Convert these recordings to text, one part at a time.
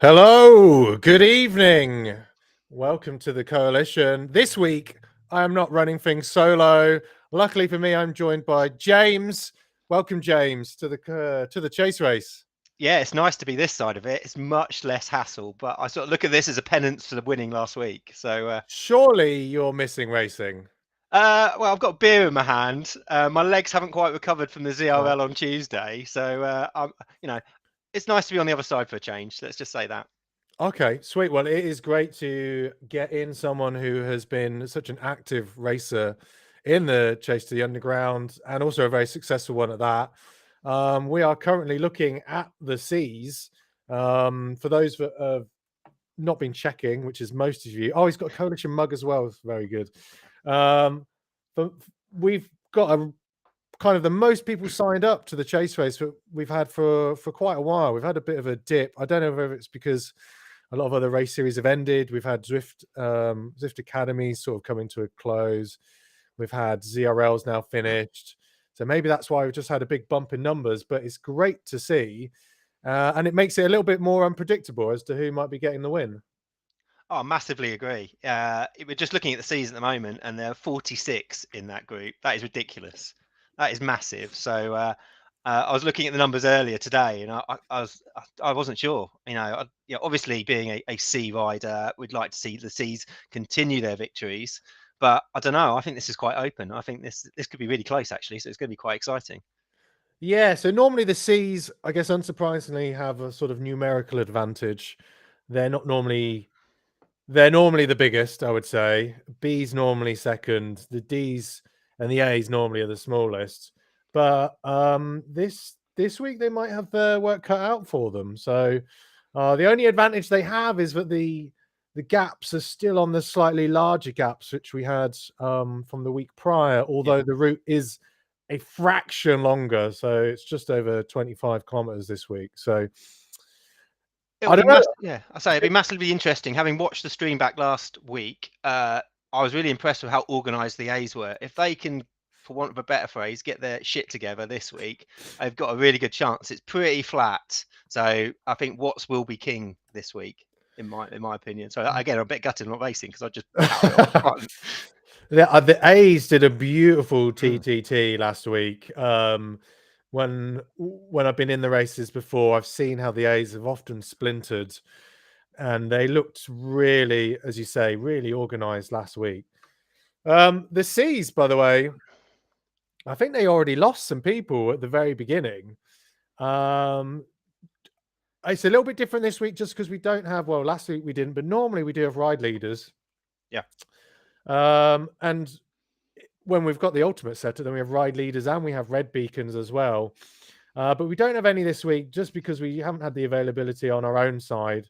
Hello, good evening. Welcome to the coalition. This week, I am not running things solo. Luckily for me, I'm joined by James. Welcome, James, to the chase race. Yeah, it's nice to be this side of it. It's much less hassle, but I sort of look at this as a penance for the winning last week. Surely you're missing racing. Well, I've got beer in my hand. My legs haven't quite recovered from the Right. ZRL on Tuesday, it's nice to be on the other side for a change. Let's just say that. Okay, sweet. Well, it is great to get in someone who has been such an active racer in the Chase to the Underground and also a very successful one at that. We are currently looking at the seas. For those that have not been checking, which is most of you. Oh, he's got a coalition mug as well. Very good. But we've got a kind of the most people signed up to the chase race that we've had for quite a while. We've had a bit of a dip. I don't know whether it's because a lot of other race series have ended. We've had Zwift Academy sort of coming to a close. We've had ZRLs now finished. So maybe that's why we've just had a big bump in numbers, but it's great to see. And it makes it a little bit more unpredictable as to who might be getting the win. Oh, I massively agree. We're just looking at the season at the moment, and there are 46 in that group. That is ridiculous. That is massive. I was looking at the numbers earlier today, and I wasn't sure. Obviously being a C rider, we'd like to see the C's continue their victories, but I don't know. I think this is quite open. I think this could be really close actually. So it's going to be quite exciting. Yeah, so normally the C's, I guess unsurprisingly, have a sort of numerical advantage. They're not normally they're normally the biggest, I would say. B's normally second. The D's and the A's normally are the smallest. But this week they might have their work cut out for them. So the only advantage they have is that the gaps are still on the slightly larger gaps which we had from the week prior, Yeah. although the route is a fraction longer. So it's just over 25 kilometers this week. So It'll I be don't know. I say it'll be massively interesting. Having watched the stream back last week, I was really impressed with how organised the A's were. If they can, for want of a better phrase, get their shit together this week, they've got a really good chance. It's pretty flat, so I think Watts will be king this week, in my opinion. So again, I'm a bit gutted I'm not racing because I just power it off front. The A's did a beautiful TTT last week. When I've been in the races before, I've seen how the A's have often splintered, and they looked really, as you say, really organised last week. The C's, by the way, I think they already lost some people at the very beginning. It's a little bit different this week just because we don't have, well, last week we didn't, but normally we do have ride leaders. Yeah. And when we've got the ultimate setter, then we have ride leaders and we have red beacons as well. But we don't have any this week just because we haven't had the availability on our own side,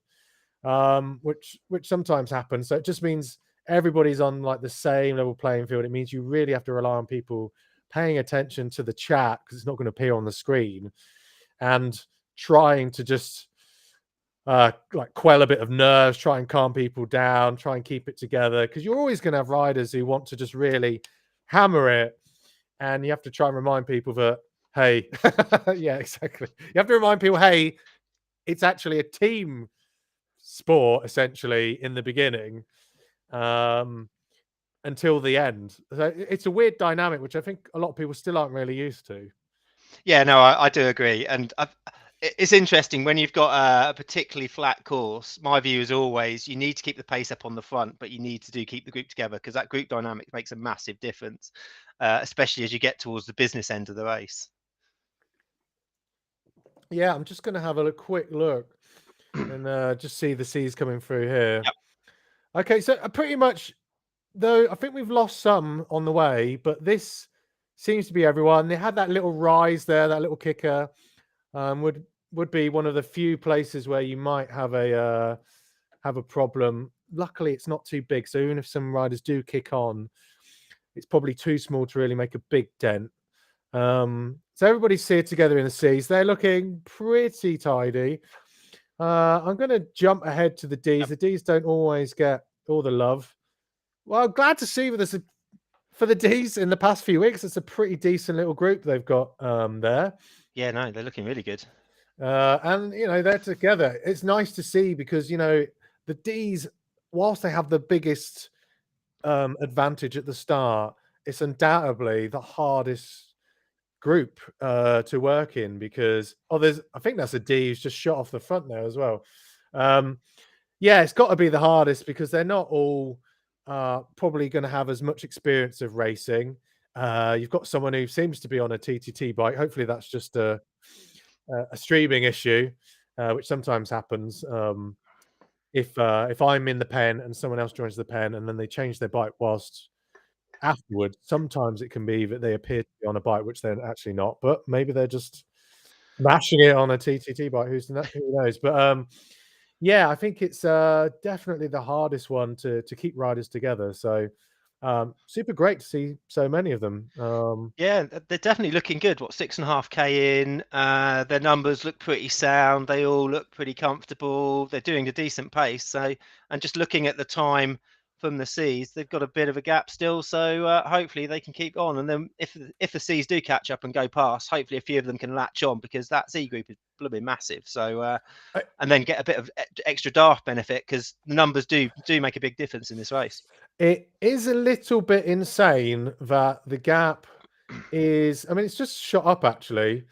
which sometimes happens. So it just means everybody's on like the same level playing field. It means you really have to rely on people paying attention to the chat because it's not going to appear on the screen, and trying to just like quell a bit of nerves, try and calm people down, try and keep it together, because you're always going to have riders who want to just really hammer it, and you have to try and remind people that, hey, yeah, exactly. You have to remind people, hey, it's actually a team sport essentially in the beginning, until the end. So it's a weird dynamic, which I think a lot of people still aren't really used to. Yeah, no, I do agree, and it's interesting when you've got a particularly flat course. My view is always you need to keep the pace up on the front, but you need to keep the group together because that group dynamic makes a massive difference, especially as you get towards the business end of the race. Yeah, I'm just going to have a quick look and just see the C's coming through here. Yep. Okay, so pretty much, though, I think we've lost some on the way, but this seems to be everyone. They had that little rise there, that little kicker. Would be one of the few places where you might have a problem. Luckily, it's not too big, so even if some riders do kick on, it's probably too small to really make a big dent. So everybody's here together in the C's. They're looking pretty tidy. I'm going to jump ahead to the D's. Yep. The D's don't always get all the love. Well, glad to see this for the D's in the past few weeks. It's a pretty decent little group they've got there. Yeah, no, they're looking really good. And they're together. It's nice to see because the D's, whilst they have the biggest advantage at the start, it's undoubtedly the hardest group to work in because I think that's a D who's just shot off the front there as well. Yeah, it's got to be the hardest because they're not all probably going to have as much experience of racing. You've got someone who seems to be on a TTT bike. Hopefully that's just a streaming issue, which sometimes happens. If I'm in the pen and someone else joins the pen and then they change their bike whilst afterwards, sometimes it can be that they appear to be on a bike which they're actually not, but maybe they're just mashing it on a TTT bike. Who knows? But yeah, I think it's definitely the hardest one to keep riders together. So super great to see so many of them. Yeah, they're definitely looking good. What, 6.5K in? Their numbers look pretty sound. They all look pretty comfortable. They're doing a decent pace. So, and just looking at the time from the C's, they've got a bit of a gap still. So hopefully they can keep on. And then if the C's do catch up and go past, hopefully a few of them can latch on because that C group is blooming massive. So and then get a bit of extra daft benefit because the numbers do make a big difference in this race. It is a little bit insane that the gap is, I mean, it's just shot up actually.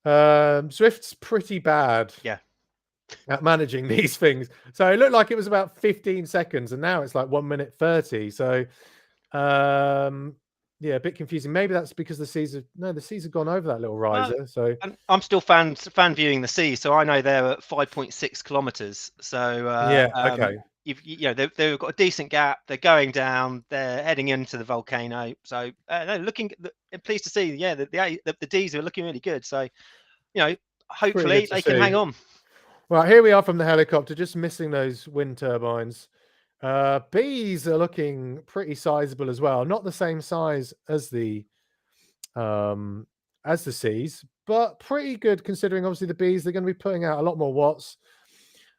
Zwift's pretty bad at managing these things. So it looked like it was about 15 seconds and now it's like 1 minute 30. So yeah, a bit confusing. Maybe that's because the C's have gone over that little riser. So and I'm still fan viewing the C, so I know they're at 5.6 kilometers. So yeah, okay. They've got a decent gap. They're going down. They're heading into the volcano. So looking pleased to see. Yeah, the D's are looking really good. So hopefully they can hang on. Right, here we are from the helicopter, just missing those wind turbines. B's are looking pretty sizable as well. Not the same size as the C's, but pretty good considering obviously the B's, they're going to be putting out a lot more watts.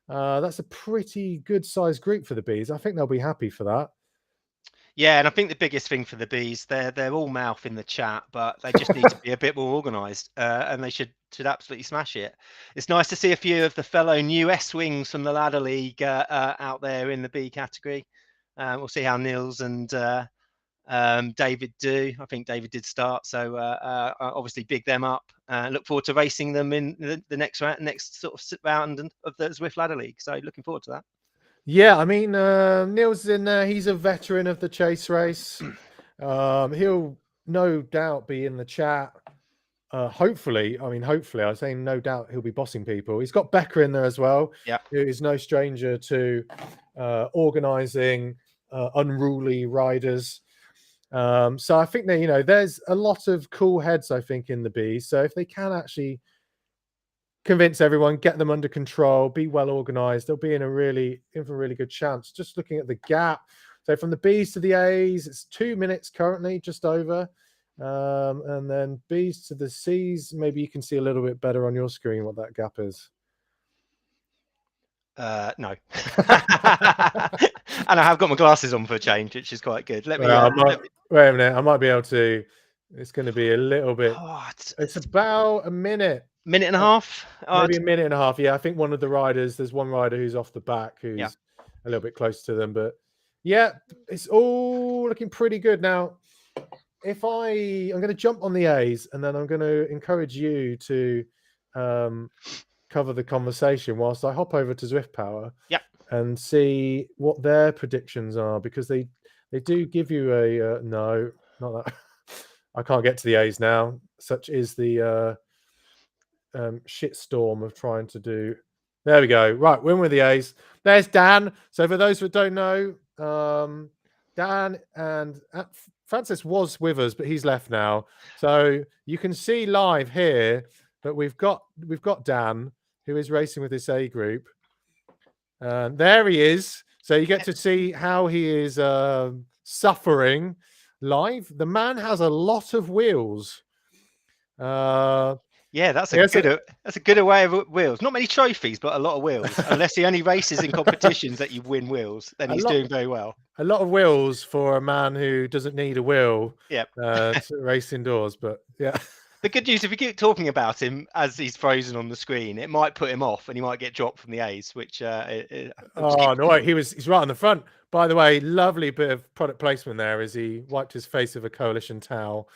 That's a pretty good sized group for the B's. I think they'll be happy for that. Yeah, and I think the biggest thing for the B's, they're all mouth in the chat, but they just need to be a bit more organised, and they should absolutely smash it. It's nice to see a few of the fellow new S-wings from the Ladder League out there in the B category. We'll see how Nils and David do. I think David did start, so obviously big them up. Look forward to racing them in the next sort of round of the Zwift Ladder League. So looking forward to that. Yeah, I mean, Nils is in there. He's a veteran of the chase race. He'll no doubt be in the chat. Hopefully, I was saying no doubt he'll be bossing people. He's got Becca in there as well. Yeah, who is no stranger to organising unruly riders. So I think that there's a lot of cool heads, I think, in the B's. So if they can actually convince everyone, get them under control, be well organized, they'll be in for a really good chance. Just looking at the gap, so from the B's to the A's, it's 2 minutes currently, just over, and then B's to the C's. Maybe you can see a little bit better on your screen what that gap is. No. And I have got my glasses on for a change, which is quite good. Wait a minute, I might be able to. It's going to be a little bit. It's about a minute and a half, maybe a minute and a half. Yeah, I think one of the riders, there's one rider who's off the back who's a little bit close to them, but yeah, it's all looking pretty good. Now if I'm going to jump on the A's and then I'm going to encourage you to cover the conversation whilst I hop over to Zwift Power and see what their predictions are, because they do give you a no, not that. I can't get to the A's now. Such is the shitstorm of trying to do. There we go. Right, win with the A's. There's Dan. So for those that don't know, Dan and Francis was with us, but he's left now. So you can see live here that we've got Dan, who is racing with this A group. There he is. So you get to see how he is suffering live. The man has a lot of wheels. Yeah, that's a good array of wheels. Not many trophies, but a lot of wheels. Unless he only races in competitions that you win wheels, then he's doing very well. A lot of wheels for a man who doesn't need a wheel to race indoors. But yeah. The good news, if we keep talking about him as he's frozen on the screen, it might put him off and he might get dropped from the A's, which Oh no, he's right on the front. By the way, lovely bit of product placement there as he wiped his face with a coalition towel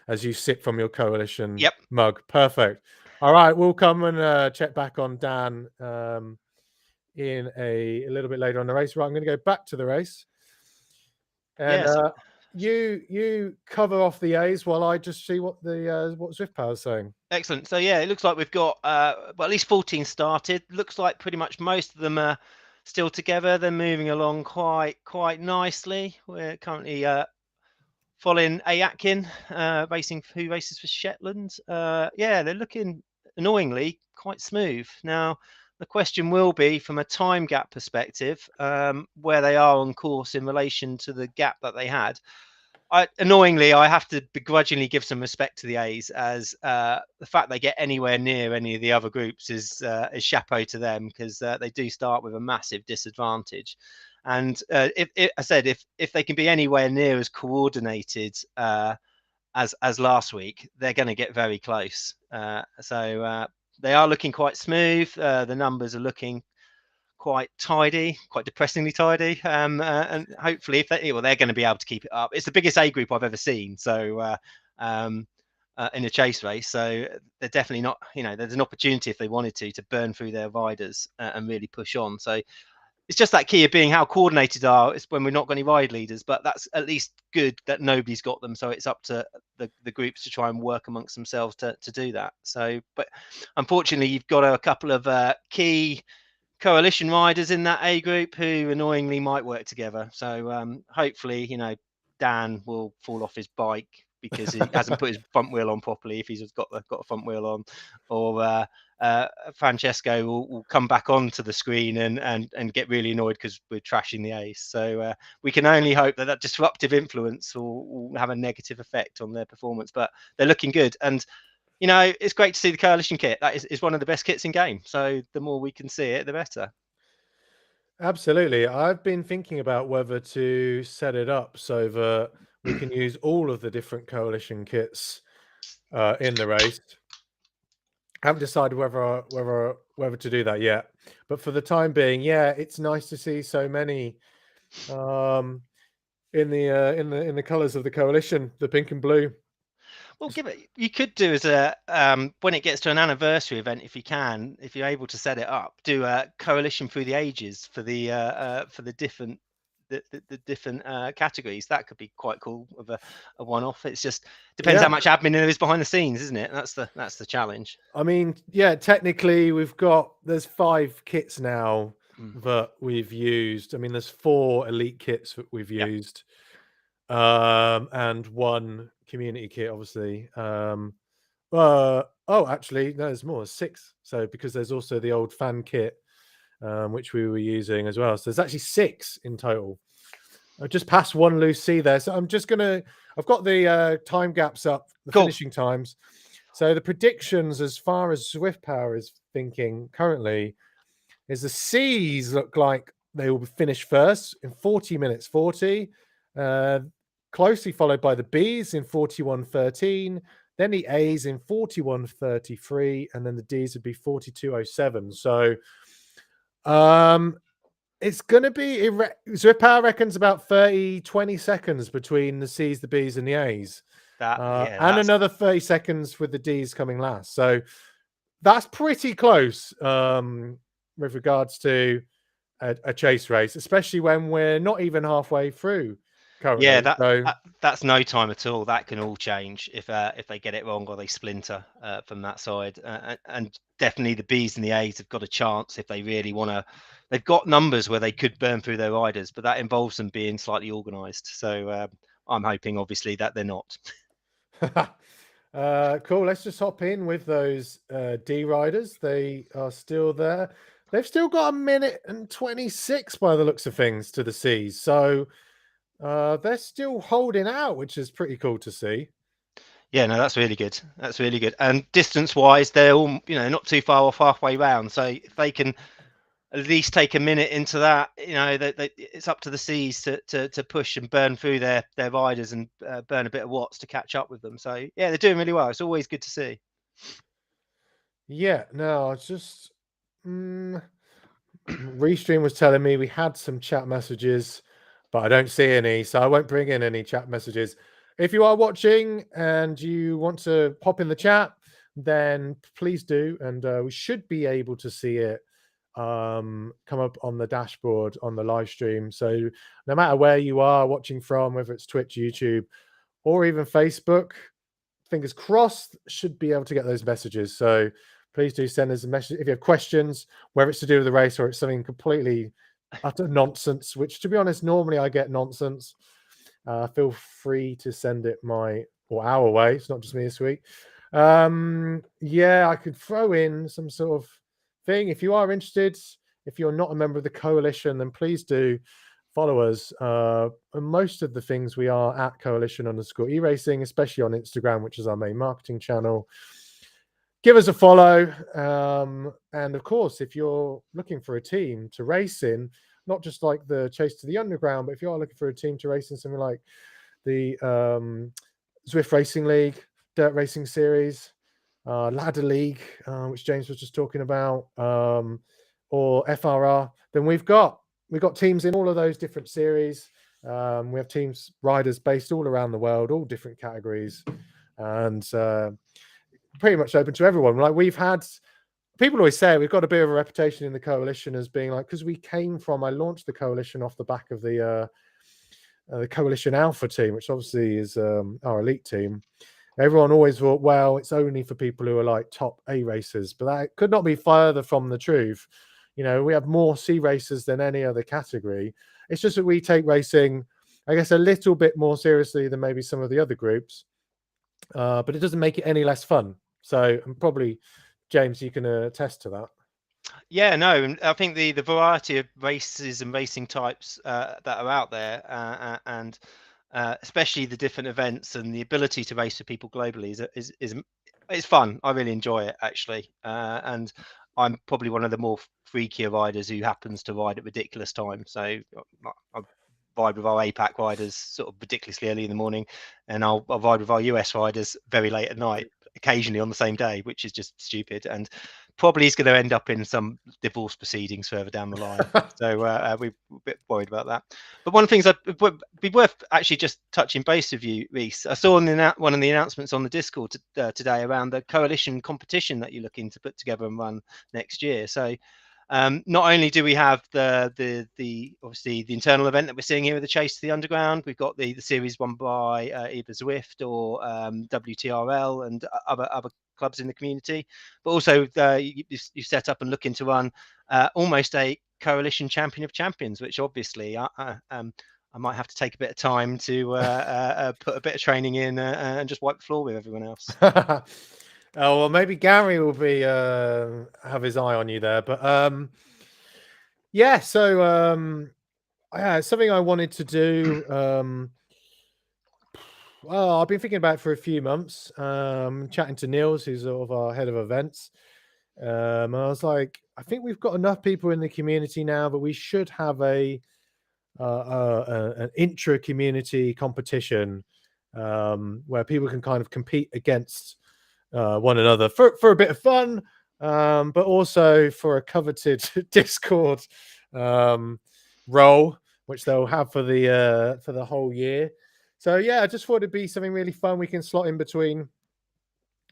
as you sip from your coalition Yep. mug. Perfect. All right, we'll come and check back on Dan in a little bit later on the race. Right, I'm going to go back to the race. And you cover off the A's while I just see what the what Zwift Power's saying. Excellent. So yeah, it looks like we've got well, at least 14 started. Looks like pretty much most of them are still together. They're moving along quite nicely. We're currently following A. Atkin, who races for Shetland. Yeah, they're looking annoyingly quite smooth. Now, the question will be from a time gap perspective, where they are on course in relation to the gap that they had. Annoyingly, I have to begrudgingly give some respect to the A's, as the fact they get anywhere near any of the other groups is chapeau to them, because they do start with a massive disadvantage. And if they can be anywhere near as coordinated as last week, they're going to get very close. So they are looking quite smooth. The numbers are looking quite tidy, quite depressingly tidy, and hopefully, if they're going to be able to keep it up. It's the biggest A group I've ever seen, so in a chase race. So they're definitely not, there's an opportunity if they wanted to burn through their riders and really push on. So it's just that key of being how coordinated are. It's when we're not got any ride leaders, but that's at least good that nobody's got them. So it's up to the groups to try and work amongst themselves to do that. So, but unfortunately, you've got a couple of key coalition riders in that A group who annoyingly might work together. So hopefully, Dan will fall off his bike because he hasn't put his front wheel on properly, if he's got a front wheel on, or Francesco will come back onto the screen and get really annoyed because we're trashing the Ace. So we can only hope that disruptive influence will have a negative effect on their performance, but they're looking good. And it's great to see the coalition kit. That is one of the best kits in game. So the more we can see it, the better. Absolutely. I've been thinking about whether to set it up so that we can use all of the different coalition kits in the race. I haven't decided whether to do that yet. But for the time being, yeah, it's nice to see so many in the colours of the coalition, the pink and blue. Well, you could do as a when it gets to an anniversary event, if you're able to set it up, do a coalition through the ages for the different different categories. That could be quite cool of a one-off. It's just depends how much admin there is behind the scenes, isn't it? That's the challenge. I mean, yeah, technically there's 5 kits now that we've used. I mean, there's 4 elite kits that we've used, and 1 community kit, obviously. Actually, no, there's more. 6. So because there's also the old fan kit, which we were using as well. So there's actually 6 in total. I've just passed 1 loose C there. So I've got the time gaps up, the finishing times. So the predictions as far as Zwift Power is thinking currently is the C's look like they will finish first in 40 minutes 40, closely followed by the B's in 41:13, then the A's in 41:33, and then the D's would be 42:07. So it's going to be Zwift Power reckons about 20 seconds between the C's, the B's, and the A's. And another 30 seconds with the D's coming last. So that's pretty close with regards to a chase race, especially when we're not even halfway through currently. Yeah, that's no time at all. That can all change if they get it wrong or they splinter from that side. And definitely the B's and the A's have got a chance if they really want to. They've got numbers where they could burn through their riders, but that involves them being slightly organised. So I'm hoping, obviously, that they're not. Cool. Let's just hop in with those D riders. They are still there. They've still got 1 minute and 26 by the looks of things to the C's. So they're still holding out, which is pretty cool to see. Yeah, no, that's really good. That's really good. And distance-wise, they're all, not too far off halfway round. So if they can at least take a minute into that. You know, it's up to the C's to push and burn through their riders and burn a bit of watts to catch up with them. So yeah, they're doing really well. It's always good to see. Yeah, no, it's just Restream was telling me we had some chat messages, but I don't see any, so I won't bring in any chat messages. If you are watching and you want to pop in the chat, then please do, and we should be able to see it come up on the dashboard on the live stream. So no matter where you are watching from, whether it's Twitch, YouTube, or even Facebook, fingers crossed, should be able to get those messages. So please do send us a message if you have questions, whether it's to do with the race or it's something completely utter nonsense, which to be honest, normally I get nonsense. Feel free to send it our way. It's not just me this week. Yeah, I could throw in some sort of thing. If you are interested, if you're not a member of the coalition, then please do follow us. And most of the things we are at coalition_eracing, especially on Instagram, which is our main marketing channel. Give us a follow. And of course, if you're looking for a team to race in, not just like the Chase to the Underground, but if you are looking for a team to race in something like the Zwift Racing League, Dirt Racing Series, Ladder League, which James was just talking about, or FRR, then we've got teams in all of those different series. We have teams, riders based all around the world, all different categories, and pretty much open to everyone. Like we've had people always say we've got a bit of a reputation in the coalition as being like, because I launched the coalition off the back of the Coalition Alpha team, which obviously is our elite team. Everyone always thought, well, it's only for people who are like top A racers, but that could not be further from the truth. You know, we have more C racers than any other category. It's just that we take racing, I guess, a little bit more seriously than maybe some of the other groups, but it doesn't make it any less fun. So probably, James, you can attest to that. Yeah, no, and I think the variety of races and racing types that are out there, and especially the different events and the ability to race with people globally is fun. I really enjoy it actually, and I'm probably one of the more freakier riders who happens to ride at ridiculous times. So I ride with our APAC riders sort of ridiculously early in the morning, and I'll ride with our US riders very late at night, occasionally on the same day, which is just stupid, and probably is going to end up in some divorce proceedings further down the line. So we're a bit worried about that. But one of the things that would be worth actually just touching base with you, Reese, I saw in one of the announcements on the Discord today around the coalition competition that you're looking to put together and run next year. So not only do we have the obviously the internal event that we're seeing here with the Chase to the Underground, we've got the series run by either Zwift or WTRL and other clubs in the community, but also you set up and looking to run almost a coalition champion of champions, which obviously I might have to take a bit of time to put a bit of training in and just wipe the floor with everyone else. Oh, well, maybe Gary will be have his eye on you there, but yeah. So something I wanted to do. Well, I've been thinking about it for a few months. Chatting to Niels, who's sort of our head of events. I was like, I think we've got enough people in the community now, but we should have an intra-community competition where people can kind of compete against one another for a bit of fun, but also for a coveted Discord role, which they'll have for the whole year. So yeah, I just thought it'd be something really fun we can slot in between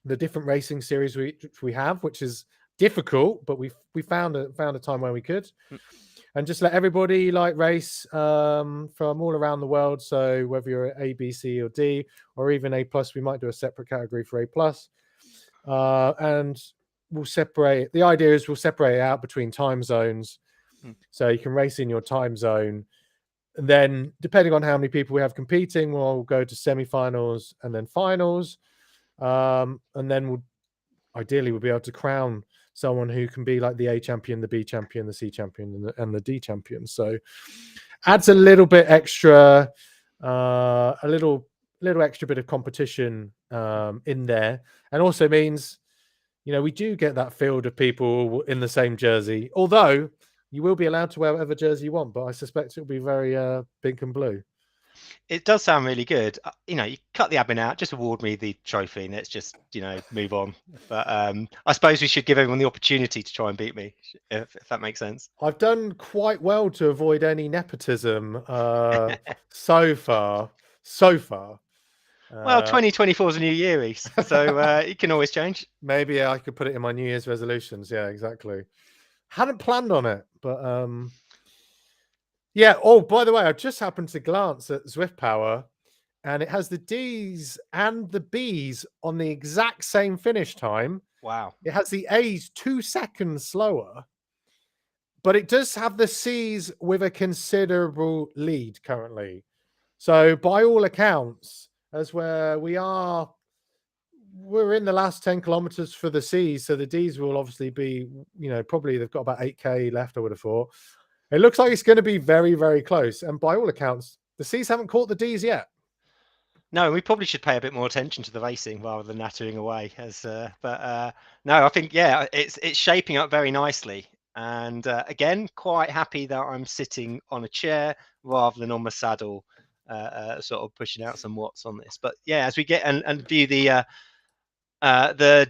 the different racing series we have, which is difficult, but we found a time where we could, and just let everybody like race from all around the world. So whether you're A, B, C, or D, or even A+, we might do a separate category for A+, and we'll separate. The idea is we'll separate it out between time zones, so you can race in your time zone. And then, depending on how many people we have competing, we'll go to semi-finals and then finals. And then ideally we'll be able to crown someone who can be like the A champion, the B champion, the C champion, and the D champion. So adds a little bit extra, a little extra bit of competition in there, and also means, you know, we do get that field of people in the same jersey. Although you will be allowed to wear whatever jersey you want, but I suspect it'll be very pink and blue. It does sound really good. You cut the admin out, just award me the trophy and let's just, move on. But I suppose we should give everyone the opportunity to try and beat me, if that makes sense. I've done quite well to avoid any nepotism so far. Well, 2024 is a new year, Reese, so it can always change. Maybe I could put it in my New Year's resolutions. Yeah, exactly. Hadn't planned on it, but yeah. Oh, by the way, I just happened to glance at Zwift Power, and it has the D's and the B's on the exact same finish time. Wow. It has the A's 2 seconds slower, but it does have the C's with a considerable lead currently. So by all accounts, as where we're in the last 10 kilometers for the C's. So the D's will obviously be, probably they've got about 8K left, I would have thought. It looks like it's going to be very, very close. And by all accounts, the C's haven't caught the D's yet. No, we probably should pay a bit more attention to the racing rather than nattering away. No, I think, yeah, it's shaping up very nicely. And again, quite happy that I'm sitting on a chair rather than on my saddle, sort of pushing out some watts on this. But yeah, as we get and view the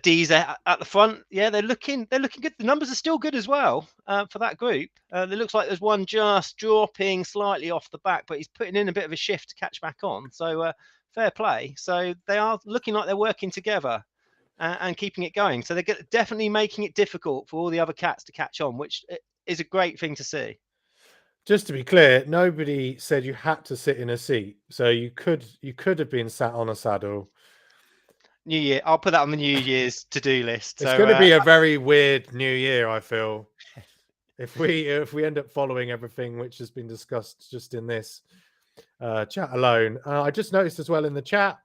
D's at the front, yeah, they're looking good. The numbers are still good as well for that group. It looks like there's one just dropping slightly off the back, but he's putting in a bit of a shift to catch back on. So fair play. So they are looking like they're working together and keeping it going. So they're definitely making it difficult for all the other cats to catch on, which is a great thing to see. Just to be clear, nobody said you had to sit in a seat, so you could have been sat on a saddle. New Year, I'll put that on the New Year's to-do list. It's going to be a very weird New Year, I feel, if we end up following everything which has been discussed just in this chat alone. I just noticed as well in the chat,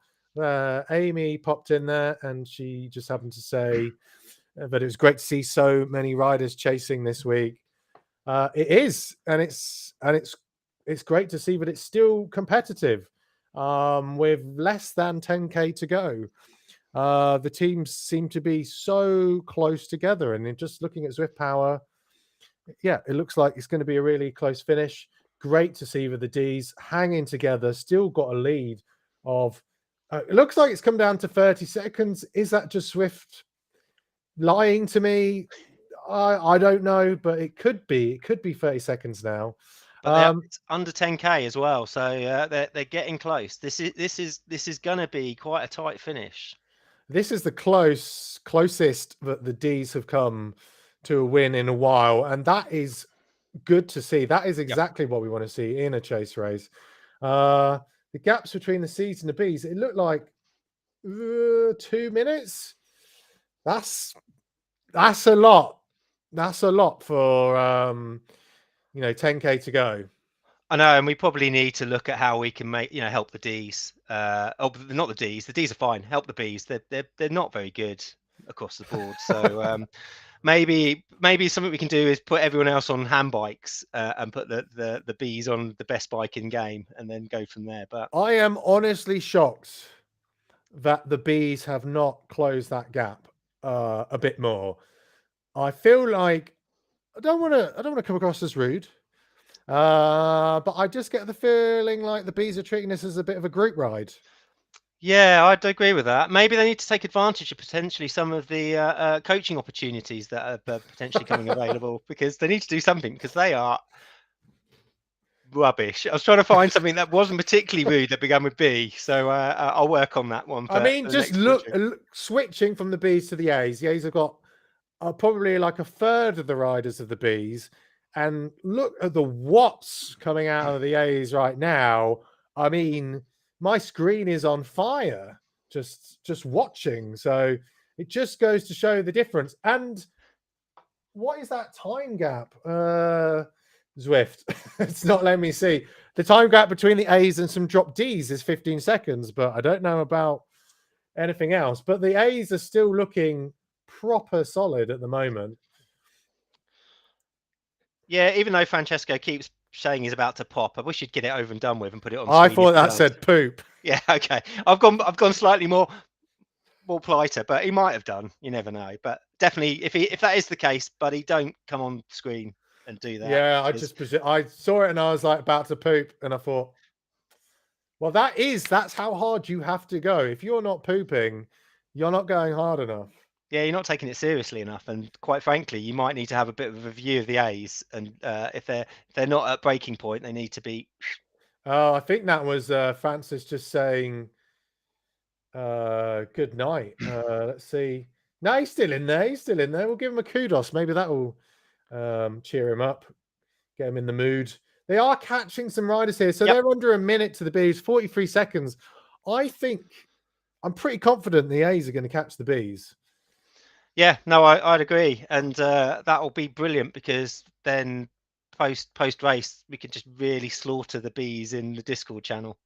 Amy popped in there, and she just happened to say that it was great to see so many riders chasing this week. It is, and it's great to see that it's still competitive with less than 10K to go. The teams seem to be so close together, and just looking at Zwift Power, yeah, it looks like it's going to be a really close finish. Great to see with the D's hanging together, still got a lead of it looks like it's come down to 30 seconds. Is that just Zwift lying to me? I don't know, but it could be 30 seconds now. But it's under 10K as well, so they're getting close. This is going to be quite a tight finish. This is the closest that the D's have come to a win in a while, and that is good to see. That is exactly what we want to see in a chase race. The gaps between the C's and the B's, it looked like 2 minutes. That's a lot. That's a lot for 10K to go. I know, and we probably need to look at how we can help the D's. Not the D's. The D's are fine. Help the B's. They're not very good across the board. So maybe something we can do is put everyone else on hand bikes and put the B's on the best bike in game, and then go from there. But I am honestly shocked that the B's have not closed that gap a bit more. I feel like I don't want to come across as rude. But I just get the feeling like the B's are treating this as a bit of a group ride. Yeah, I'd agree with that. Maybe they need to take advantage of potentially some of the coaching opportunities that are potentially coming available, because they need to do something, because they are rubbish. I was trying to find something that wasn't particularly rude that began with B, so I'll work on that one. I mean, just switching from the B's to the A's. The A's have got probably like a third of the riders of the B's. And look at the watts coming out of the A's right now. I mean, my screen is on fire just watching. So it just goes to show the difference. And what is that time gap? Zwift. It's not letting me see. The time gap between the A's and some drop D's is 15 seconds, but I don't know about anything else. But the A's are still looking proper solid at the moment. Yeah, even though Francesco keeps saying he's about to pop, I wish he'd get it over and done with and put it on. I thought that said poop. Yeah, okay. I've gone slightly more politer, but he might have done. You never know. But definitely, if that is the case, buddy, don't come on screen. and do that. Yeah, Because I saw it and I was like about to poop, and I thought, well, that's how hard you have to go. If you're not pooping, you're not going hard enough. yeah, you're not taking it seriously enough, and quite frankly, you might need to have a bit of a view of the A's, and if they're not at breaking point, they need to be. Oh, I think that was Francis just saying good night. Let's see. No, he's still in there. He's still in there. We'll give him a kudos. Maybe that will cheer him up, get him in the mood. They are catching some riders here. So Yep. they're under a minute to the Bs, 43 seconds. I'm pretty confident the A's are going to catch the Bs. Yeah, no, I'd agree, and that will be brilliant because then post race we can just really slaughter the Bs in the Discord channel.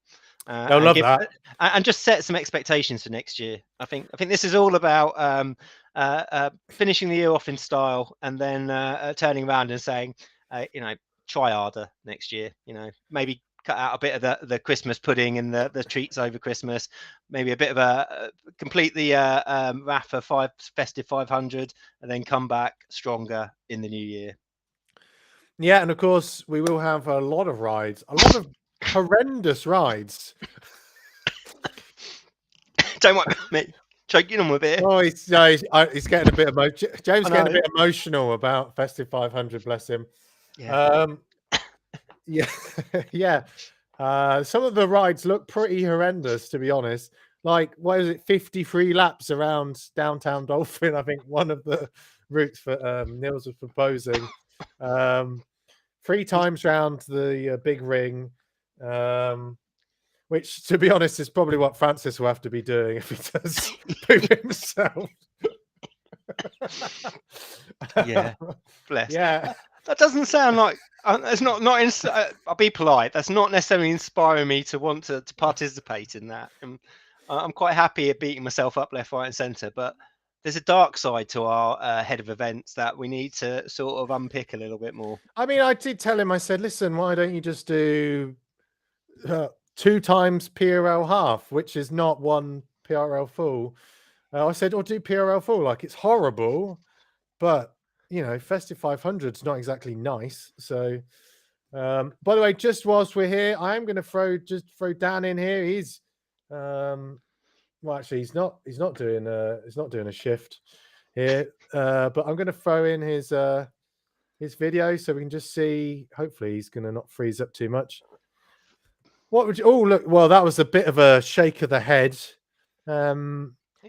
They'll love that, and just set some expectations for next year. I think this is all about finishing the year off in style, and then turning around and saying, try harder next year. Maybe cut out a bit of the Christmas pudding and the treats over Christmas. Maybe a bit of a complete the RAFA festive 500, and then come back stronger in the new year. Yeah, and of course we will have a lot of rides, a lot of horrendous rides. Don't want me choking on a bit. Oh, he's getting a bit emotional. James getting a bit emotional about Festive 500. Bless him. Yeah. Yeah, yeah. Some of the rides look pretty horrendous, to be honest. Like, what is it? 53 laps around downtown Dolphin. I think one of the routes for Nils was proposing. 3 times round the big ring. Which, to be honest, is probably what Francis will have to be doing if he does poop himself. Yeah, bless. Yeah, that doesn't sound like. It's not. I'll be polite. That's not necessarily inspiring me to want to participate in that. I'm quite happy at beating myself up left, right, and centre. But there's a dark side to our head of events that we need to sort of unpick a little bit more. I mean, I did tell him. I said, "Listen, why don't you just do 2 times PRL half, which is not 1 PRL full?" I said, "Or do PRL full. Like, it's horrible, but Festive 500 is not exactly nice." So, by the way, just whilst we're here, I am going to throw Dan in here. He's well, actually, he's not doing a shift here, but I'm going to throw in his video so we can just see. Hopefully, he's going to not freeze up too much. What would you? Oh, look! Well, that was a bit of a shake of the head.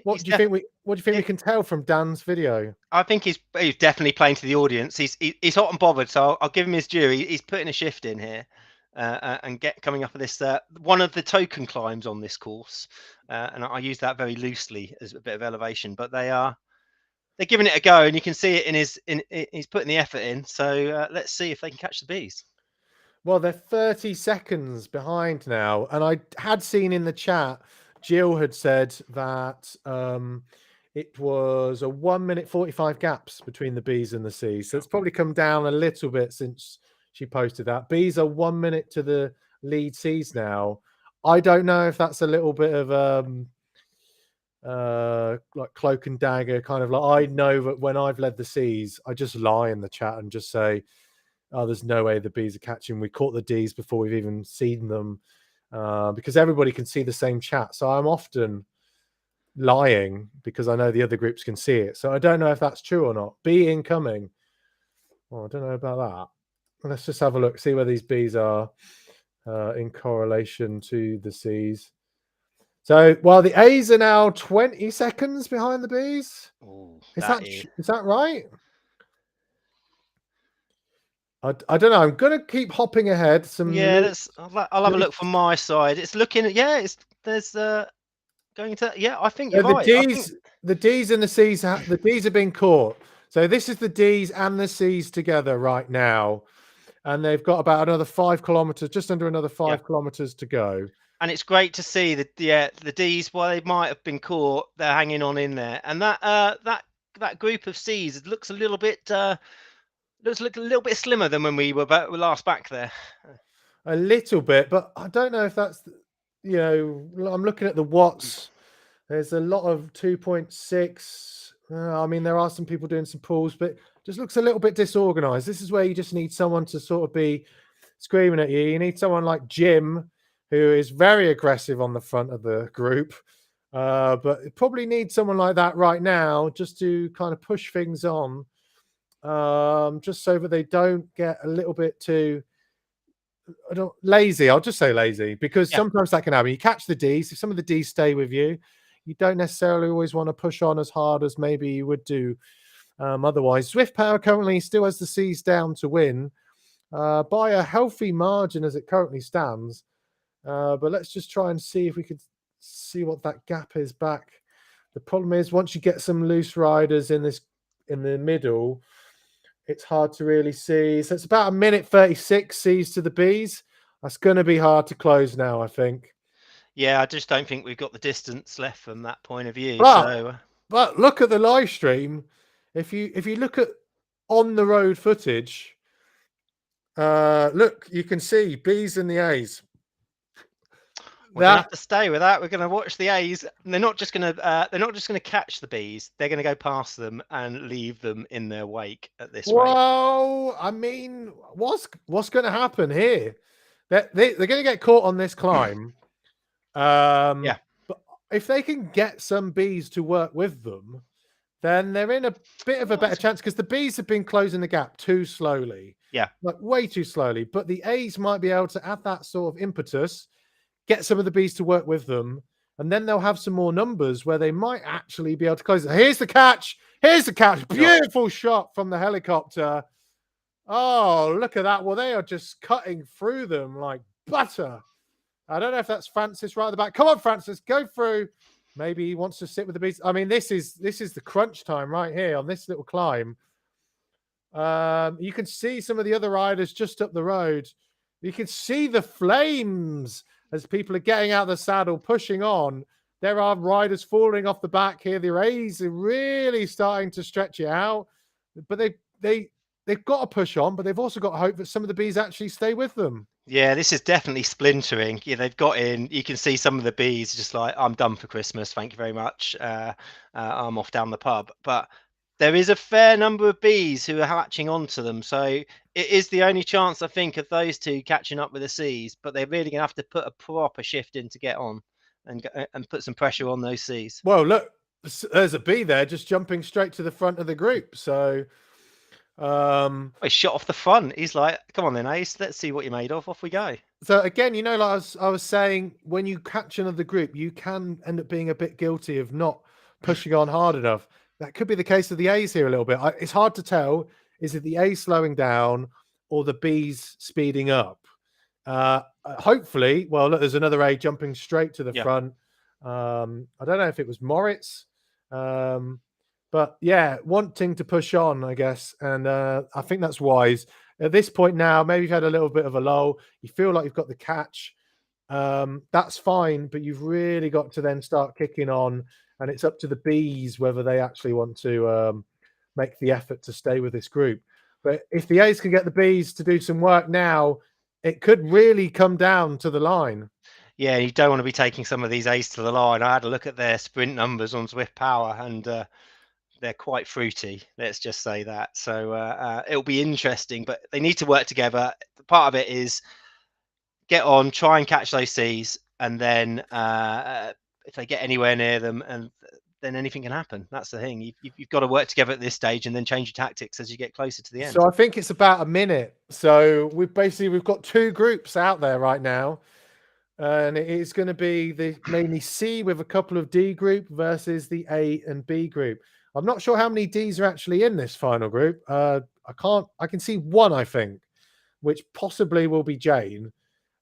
What do you think we can tell from Dan's video? I think he's definitely playing to the audience. He's hot and bothered, so I'll give him his due. He's putting a shift in here, and coming up with this one of the token climbs on this course, and I use that very loosely as a bit of elevation, but they're giving it a go, and you can see it he's putting the effort in. So let's see if they can catch the bees. Well, they're 30 seconds behind now, and I had seen in the chat, Jill had said that it was a 1 minute 45 gaps between the Bs and the Cs. So it's probably come down a little bit since she posted that. Bs are 1 minute to the lead Cs now. I don't know if that's a little bit of like cloak and dagger, kind of like, I know that when I've led the Cs, I just lie in the chat and just say, "Oh, there's no way the Bs are catching. We caught the Ds before we've even seen them," because everybody can see the same chat. So I'm often lying because I know the other groups can see it. So I don't know if that's true or not. B incoming. Oh, I don't know about that. Let's just have a look, see where these Bs are in correlation to the Cs. So, well, the A's are now 20 seconds behind the Bs. Ooh, Is that right? I don't know. I'm gonna keep hopping ahead. I'll have a look from my side. It's looking. Yeah, there's going to. Yeah, I think you're right. The Ds and the Cs. The Ds have been caught. So this is the Ds and the Cs together right now, and they've got about another 5 kilometers, just under another 5 kilometers to go. And it's great to see that the Ds, while they might have been caught, they're hanging on in there. And that group of Cs looks a little bit slimmer than when we were last back there. A little bit, but I don't know if that's, I'm looking at the watts. There's a lot of 2.6. I mean, there are some people doing some pulls, but just looks a little bit disorganized. This is where you just need someone to sort of be screaming at you. You need someone like Jim, who is very aggressive on the front of the group. But it probably needs someone like that right now just to kind of push things on, just so that they don't get a little bit too lazy. I'll just say lazy, because sometimes that can happen. You catch the Ds. If some of the Ds stay with you, you don't necessarily always want to push on as hard as maybe you would do otherwise. Swift Power currently still has the Cs down to win by a healthy margin as it currently stands. But let's just try and see if we could see what that gap is back. The problem is, once you get some loose riders in the middle, it's hard to really see. So it's about 1:36 C's to the B's. That's going to be hard to close now, I think. Yeah, I just don't think we've got the distance left from that point of view. But look at the live stream. If you look at on the road footage, look, you can see B's and the A's. We're gonna have to stay with that. We're gonna watch the A's. And they're not just gonna catch the B's. They're gonna go past them and leave them in their wake at this rate. Well, I mean, what's going to happen here? They're going to get caught on this climb. Yeah. But if they can get some B's to work with them, then they're in a bit of a better chance, because the B's have been closing the gap too slowly. Yeah. Like way too slowly. But the A's might be able to add that sort of impetus, get some of the B's to work with them, and then they'll have some more numbers where they might actually be able to close it. Here's the catch. Here's the catch. Beautiful shot from the helicopter. Oh, look at that. Well, they are just cutting through them like butter. I don't know if that's Francis right at the back. Come on, Francis, go through. Maybe he wants to sit with the B's. I mean, this is the crunch time right here on this little climb. You can see some of the other riders just up the road. You can see the flames as people are getting out of the saddle, pushing on. There are riders falling off the back here. The A's are really starting to stretch it out, but they've got to push on, but they've also got to hope that some of the B's actually stay with them. Yeah, this is definitely splintering. Yeah, they've got in. You can see some of the B's just like, I'm done for Christmas. Thank you very much. I'm off down the pub. But there is a fair number of B's who are hatching onto them. So it is the only chance, I think, of those two catching up with the C's. But they're really going to have to put a proper shift in to get on and put some pressure on those C's. Well, look, there's a B there just jumping straight to the front of the group. So he shot off the front. He's like, come on then, Ace, let's see what you're made of. Off we go. So again, you know, like I was saying, when you catch another group, you can end up being a bit guilty of not pushing on hard enough. That could be the case of the A's here a little bit. It's hard to tell. Is it the A's slowing down or the B's speeding up? Hopefully, well, look, there's another A jumping straight to the front. I don't know if it was Moritz. But yeah, wanting to push on, I guess. And I think that's wise. At this point now, maybe you've had a little bit of a lull. You feel like you've got the catch. That's fine, but you've really got to then start kicking on. And it's up to the B's whether they actually want to make the effort to stay with this group. But if the A's can get the B's to do some work now, it could really come down to the line. Yeah, you don't want to be taking some of these A's to the line. I had a look at their sprint numbers on Swift Power, and they're quite fruity. Let's just say that. So it'll be interesting, but they need to work together. Part of it is get on, try and catch those C's, and then if they get anywhere near them, and then anything can happen. That's the thing. You've got to work together at this stage, and then change your tactics as you get closer to the end. So I think it's about a minute. So we've got two groups out there right now. And it is going to be the mainly C with a couple of D group versus the A and B group. I'm not sure how many Ds are actually in this final group. I can see one, I think, which possibly will be Jane.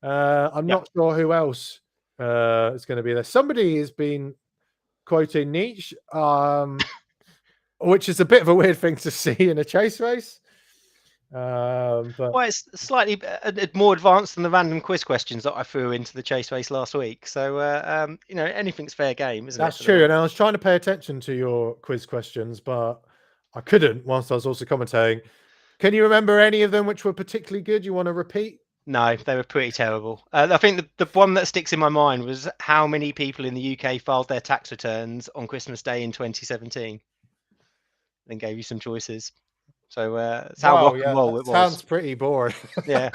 I'm not sure who else is going to be there. Somebody has been quoting Nietzsche, which is a bit of a weird thing to see in a chase race. But well, it's slightly more advanced than the random quiz questions that I threw into the chase race last week. So you know, anything's fair game, isn't it? That's true. And I was trying to pay attention to your quiz questions, but I couldn't whilst I was also commentating. Can you remember any of them which were particularly good? You want to repeat? No, they were pretty terrible. I think the one that sticks in my mind was how many people in the UK filed their tax returns on Christmas Day in 2017. Then gave you some choices. So it's how rock and roll that it sounds was. pretty boring. Yeah.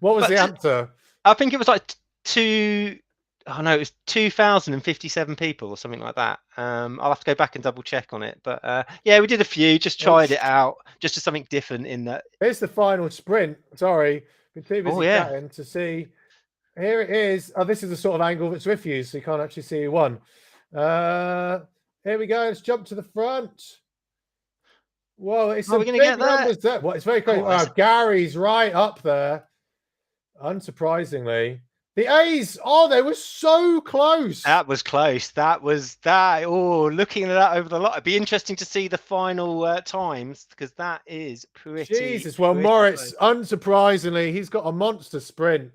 What was But the answer? I think it was like oh no, it was 2,057 people or something like that. I'll have to go back and double check on it. But yeah, we did a few, just tried it out, just as something different in that. Here's the final sprint. Sorry, been too busy yeah. chatting to see. Here it is. Oh, this is the sort of angle that's with you, so you can't actually see who won. Here we go. Let's jump to the front. Whoa, it's Are we a gonna big get that? numbers there. Well, it's very close. Oh, Gary's right up there. Unsurprisingly. The A's, they were so close. That was close. That was that. Oh, looking at that over the lot, it'd be interesting to see the final times, because that is pretty. Jesus. Well, pretty Morris, close. unsurprisingly, he's got a monster sprint.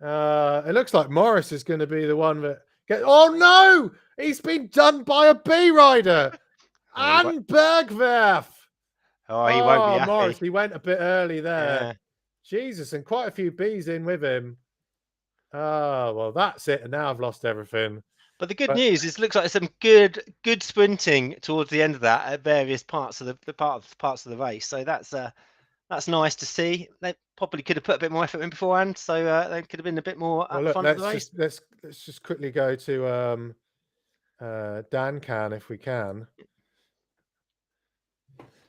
It looks like Morris is going to be the one that gets. Oh no! He's been done by a B rider. And Bergwerf. Oh, he won't be happy. Morris, he went a bit early there. Yeah. Jesus, and quite a few Bs in with him. Oh, well, that's it. And now I've lost everything. But the good news is, it looks like some good sprinting towards the end of that at various parts of the parts of the race. So that's nice to see. They probably could have put a bit more effort in beforehand, so they could have been a bit more at the front of the race. Let's just quickly go to Dan Can if we can.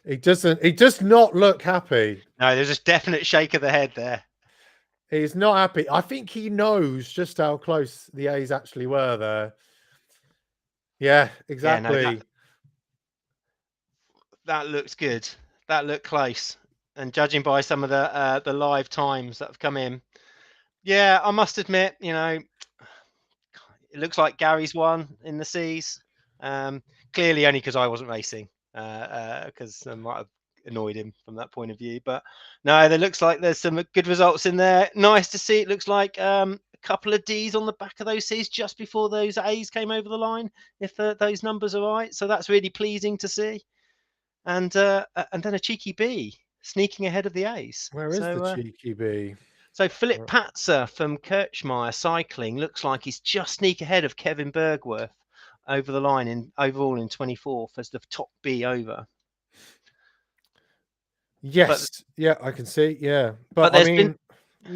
He does not look happy. No, there's a definite shake of the head there. He's not happy. I think he knows just how close the A's actually were there. Yeah, exactly. Yeah, no, that looks good. That looked close. And judging by some of the live times that have come in, yeah, I must admit, it looks like Gary's won in the C's. Clearly only because I wasn't racing, because I might have annoyed him from that point of view. But no, there looks like there's some good results in there. Nice to see. It looks like a couple of D's on the back of those C's just before those A's came over the line, if those numbers are right. So that's really pleasing to see. And then a cheeky B sneaking ahead of the A's. Where is the cheeky B? So Philip Patzer from Kirchmeier Cycling looks like he's just sneak ahead of Kevin Bergwerf over the line overall in 24th as the top B over. Yes, yeah, I can see. Yeah, but I mean,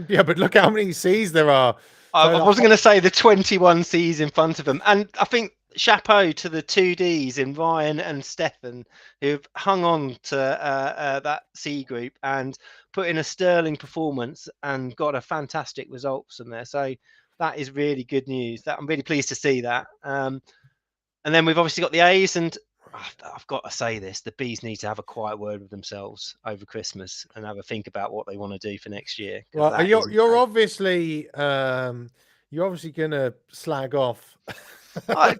but look how many C's there are. I wasn't going to say the 21 C's in front of them, and I think chapeau to the 2Ds in Ryan and Stefan, who've hung on to that C group and put in a sterling performance and got a fantastic result from there. So that is really good news. That I'm really pleased to see that. And then we've obviously got the A's, and I've got to say this: the B's need to have a quiet word with themselves over Christmas and have a think about what they want to do for next year. Well, you're obviously going to slag off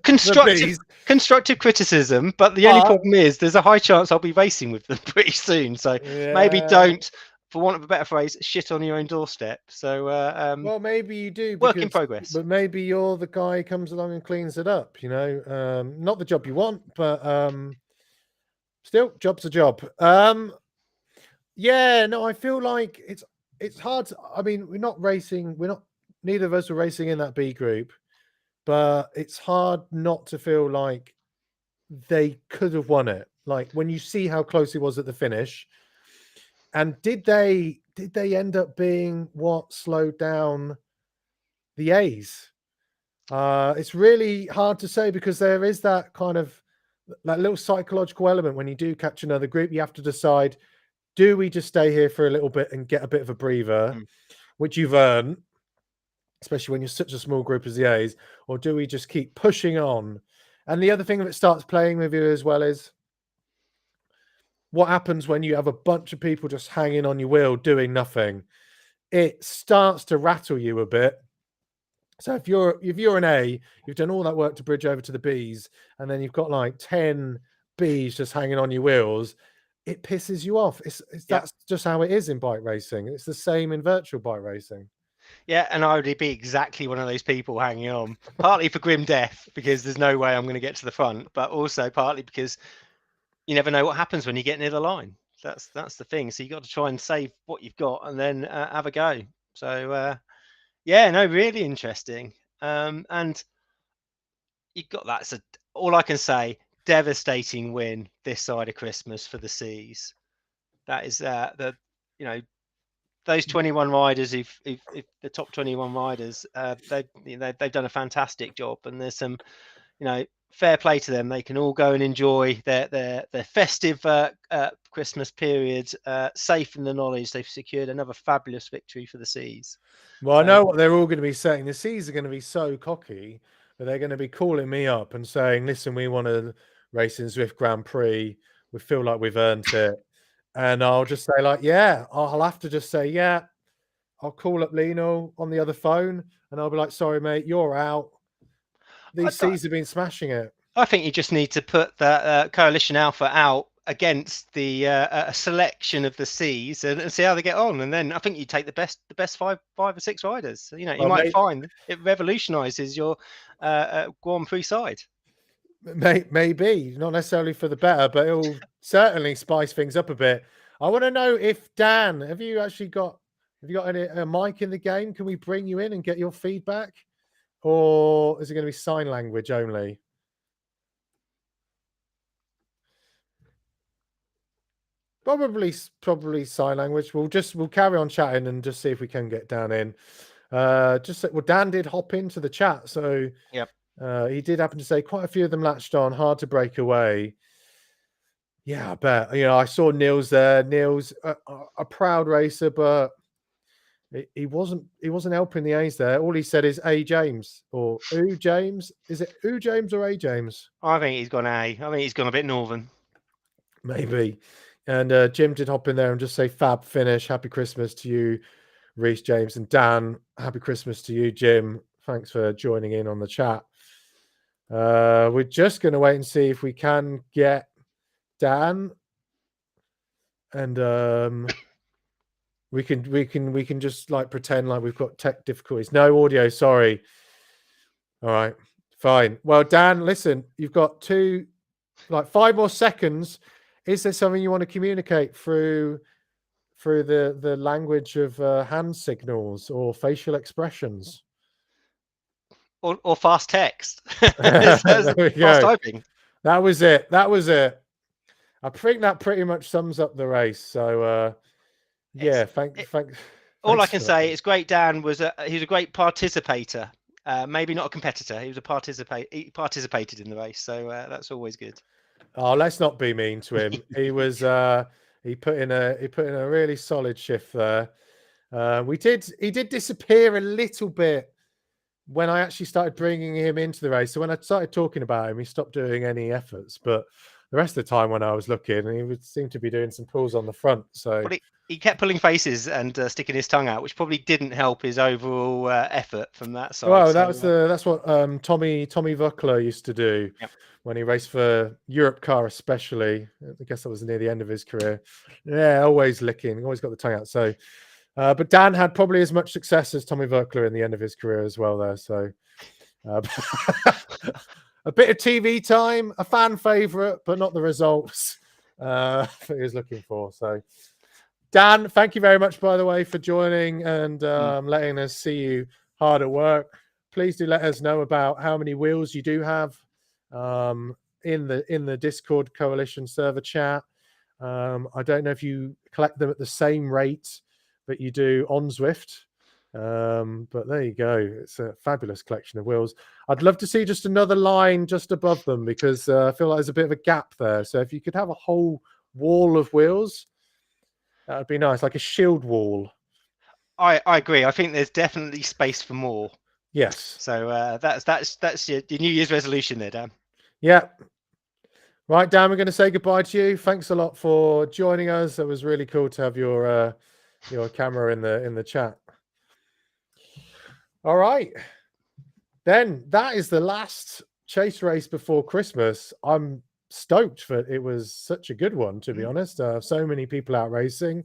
constructive criticism, but the only problem is there's a high chance I'll be racing with them pretty soon. So maybe don't, for want of a better phrase, shit on your own doorstep. So well, maybe you do. Work in progress. But maybe you're the guy who comes along and cleans it up. Not the job you want, but still, job's a job. Yeah, no, I feel like it's hard. I mean, we're not racing. Neither of us were racing in that B group, but it's hard not to feel like they could have won it. Like when you see how close it was at the finish, and did they end up being what slowed down the A's? It's really hard to say, because there is that kind of that little psychological element when you do catch another group. You have to decide, do we just stay here for a little bit and get a bit of a breather, which you've earned, especially when you're such a small group as the A's, or do we just keep pushing on? And the other thing that starts playing with you as well is what happens when you have a bunch of people just hanging on your wheel doing nothing. It starts to rattle you a bit. So if you're an A, you've done all that work to bridge over to the Bs, and then you've got like 10 Bs just hanging on your wheels, it pisses you off. That's just how it is in bike racing. It's the same in virtual bike racing. Yeah, and I would be exactly one of those people hanging on, partly for grim death, because there's no way I'm going to get to the front, but also partly because you never know what happens when you get near the line. That's the thing. So you got to try and save what you've got and then have a go. So yeah, no, really interesting. And you've got all I can say, devastating win this side of Christmas for the C's. That is those 21 riders, if the top 21 riders, they've done a fantastic job, and there's some, fair play to them. They can all go and enjoy their festive Christmas period, safe in the knowledge they've secured another fabulous victory for the Seas. Well, I know what they're all going to be saying. The Seas are going to be so cocky that they're going to be calling me up and saying, listen, we want to race in Zwift Grand Prix. We feel like we've earned it. And I'll just say, like, yeah, I'll have to just say, yeah. I'll call up Lino on the other phone and I'll be like, sorry, mate, you're out. These Seas have been smashing it. I think you just need to put that Coalition Alpha out against the selection of the Seas and see how they get on, and then I think you take the best five or six riders. You might find it revolutionises your Grand Prix side. Maybe not necessarily for the better, but it'll certainly spice things up a bit. I want to know if Dan, have you got a mic in the game? Can we bring you in and get your feedback, or is it going to be sign language only? Probably sign language. We'll carry on chatting and just see if we can get Dan in. Dan did hop into the chat, so yep. He did happen to say quite a few of them latched on, hard to break away. Yeah, I bet. I saw Niels there. Niels, a proud racer, but he wasn't helping the A's there. All he said is A James or U James. Is it U James or A James? I think he's gone A. I think he's gone a bit northern. Maybe. And Jim did hop in there and just say fab finish. Happy Christmas to you, Reese James, and Dan. Happy Christmas to you, Jim. Thanks for joining in on the chat. We're just going to wait and see if we can get Dan, and we can just like pretend like we've got tech difficulties. No audio, sorry. All right, fine. Well, Dan, listen, you've got 5 more seconds. Is there something you want to communicate through the language of hand signals or facial expressions? Or fast text. Fast typing. That was it. I think that pretty much sums up the race. So yeah, thanks. All I can say is great. Dan was he was a great participator. Maybe not a competitor. He was He participated in the race, so that's always good. Oh, let's not be mean to him. He was he put in a really solid shift there. He did disappear a little bit when I actually started bringing him into the race. So when I started talking about him, he stopped doing any efforts. But the rest of the time when I was looking, he would seem to be doing some pulls on the front. So he kept pulling faces and sticking his tongue out, which probably didn't help his overall effort from that side. Well, that's what Tommy Vuckler used to do when he raced for Europe Car, especially. I guess that was near the end of his career. Yeah, always licking, always got the tongue out. So. But Dan had probably as much success as Tommy Vuckler in the end of his career as well there. So a bit of TV time, a fan favourite, but not the results that he was looking for. So Dan, thank you very much, by the way, for joining and letting us see you hard at work. Please do let us know about how many wheels you do have in the Discord Coalition server chat. I don't know if you collect them at the same rate that you do on Zwift. But there you go. It's a fabulous collection of wheels. I'd love to see just another line just above them because I feel like there's a bit of a gap there. So if you could have a whole wall of wheels, that would be nice, like a shield wall. I agree. I think there's definitely space for more. Yes. So that's your New Year's resolution there, Dan. Yeah. Right, Dan, we're going to say goodbye to you. Thanks a lot for joining us. It was really cool to have your camera in the chat. All right, then that is the last chase race before Christmas. I'm stoked for it. Was such a good one, to be honest. So many people out racing.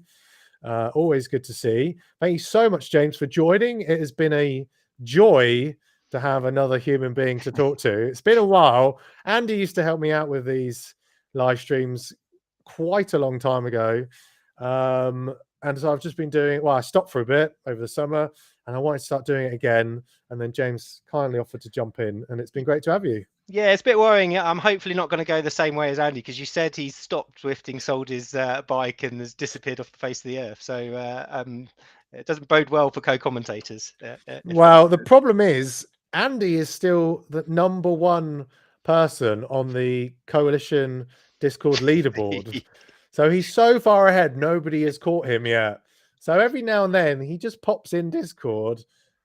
Always good to see. Thank you so much, James, for joining. It has been a joy to have another human being to talk to. It's been a while. Andy used to help me out with these live streams quite a long time ago. And so I've just been doing, I stopped for a bit over the summer and I wanted to start doing it again. And then James kindly offered to jump in, and it's been great to have you. Yeah, it's a bit worrying. I'm hopefully not going to go the same way as Andy, because you said he's stopped Zwifting, sold his bike, and has disappeared off the face of the earth. So it doesn't bode well for co-commentators. Well, the problem is Andy is still the #1 person on the Coalition Discord leaderboard. So he's so far ahead, nobody has caught him yet. So every now and then he just pops in Discord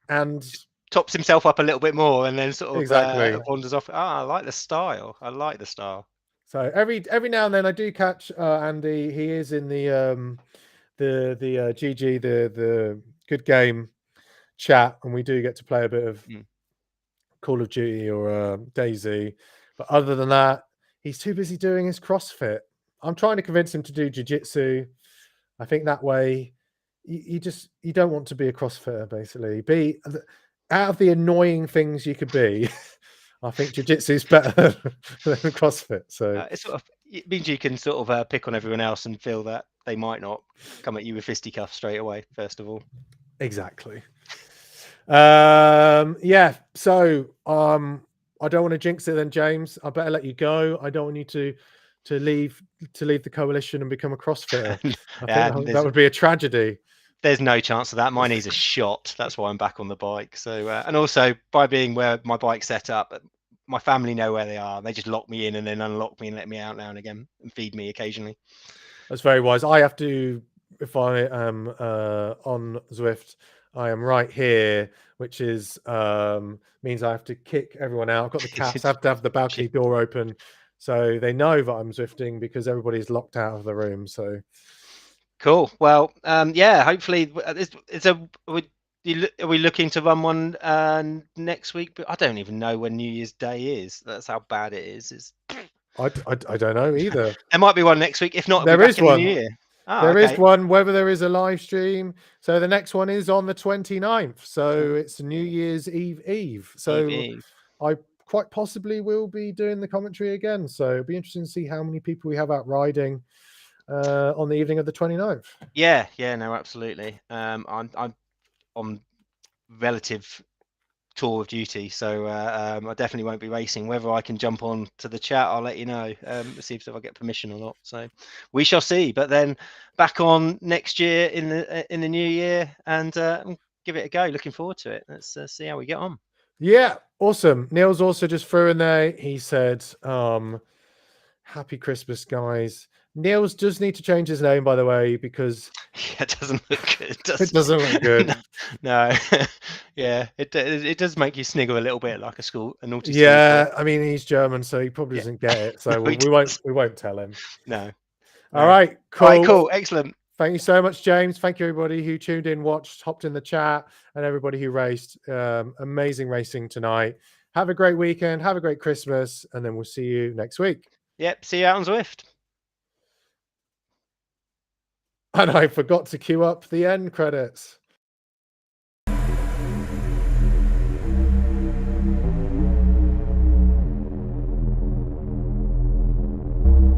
and tops himself up a little bit more, and then sort of exactly wanders off. I like the style. I like the style. So every now and then I do catch Andy. He is in the GG, the good game chat, and we do get to play a bit of Call of Duty or DayZ. But other than that, he's too busy doing his CrossFit. I'm trying to convince him to do jiu-jitsu. I think that way you don't want to be a CrossFitter, basically. Be out of the annoying things you could be. I think jiu-jitsu is better than CrossFit. So it means you can sort of pick on everyone else and feel that they might not come at you with fisticuffs straight away, first of all. Exactly. Yeah. So I don't want to jinx it then, James. I better let you go. I don't want you to leave the Coalition and become a CrossFitter. I think that would be a tragedy. There's no chance of that. My knees are shot. That's why I'm back on the bike. So, and also by being where my bike's set up, my family know where they are. They just lock me in and then unlock me and let me out now and again and feed me occasionally. That's very wise. I have to, if I am on Zwift, I am right here, which is means I have to kick everyone out. I've got the cats. I have to have the balcony door open, so they know that I'm Zwifting because everybody's locked out of the room. So cool. Well, yeah. Hopefully, are we looking to run one next week? But I don't even know when New Year's Day is. That's how bad it is. I don't know either. There might be one next week. If not, there is one. The new year. There is one, whether there is a live stream. So the next one is on the 29th. So it's New Year's Eve. So I quite possibly will be doing the commentary again. So it'll be interesting to see how many people we have out riding on the evening of the 29th. Yeah, no, absolutely. I'm on relative tour of duty, so I definitely won't be racing. Whether I can jump on to the chat, I'll let you know. See if I get permission or not. So we shall see. But then back on next year in the new year, and give it a go. Looking forward to it. Let's see how we get on. Yeah, awesome. Neil's also just threw in there. He said, "Happy Christmas, guys." Niels does need to change his name, by the way, because it doesn't look good. It doesn't look good. No. Yeah, it does make you sniggle a little bit, like a naughty. Yeah, I mean he's German, so he probably doesn't get it. So we won't tell him. No. All right, cool. All right, cool, excellent. Thank you so much, James. Thank you everybody who tuned in, watched, hopped in the chat, and everybody who raced. Amazing racing tonight. Have a great weekend. Have a great Christmas, and then we'll see you next week. Yep, see you out on Zwift. And I forgot to queue up the end credits.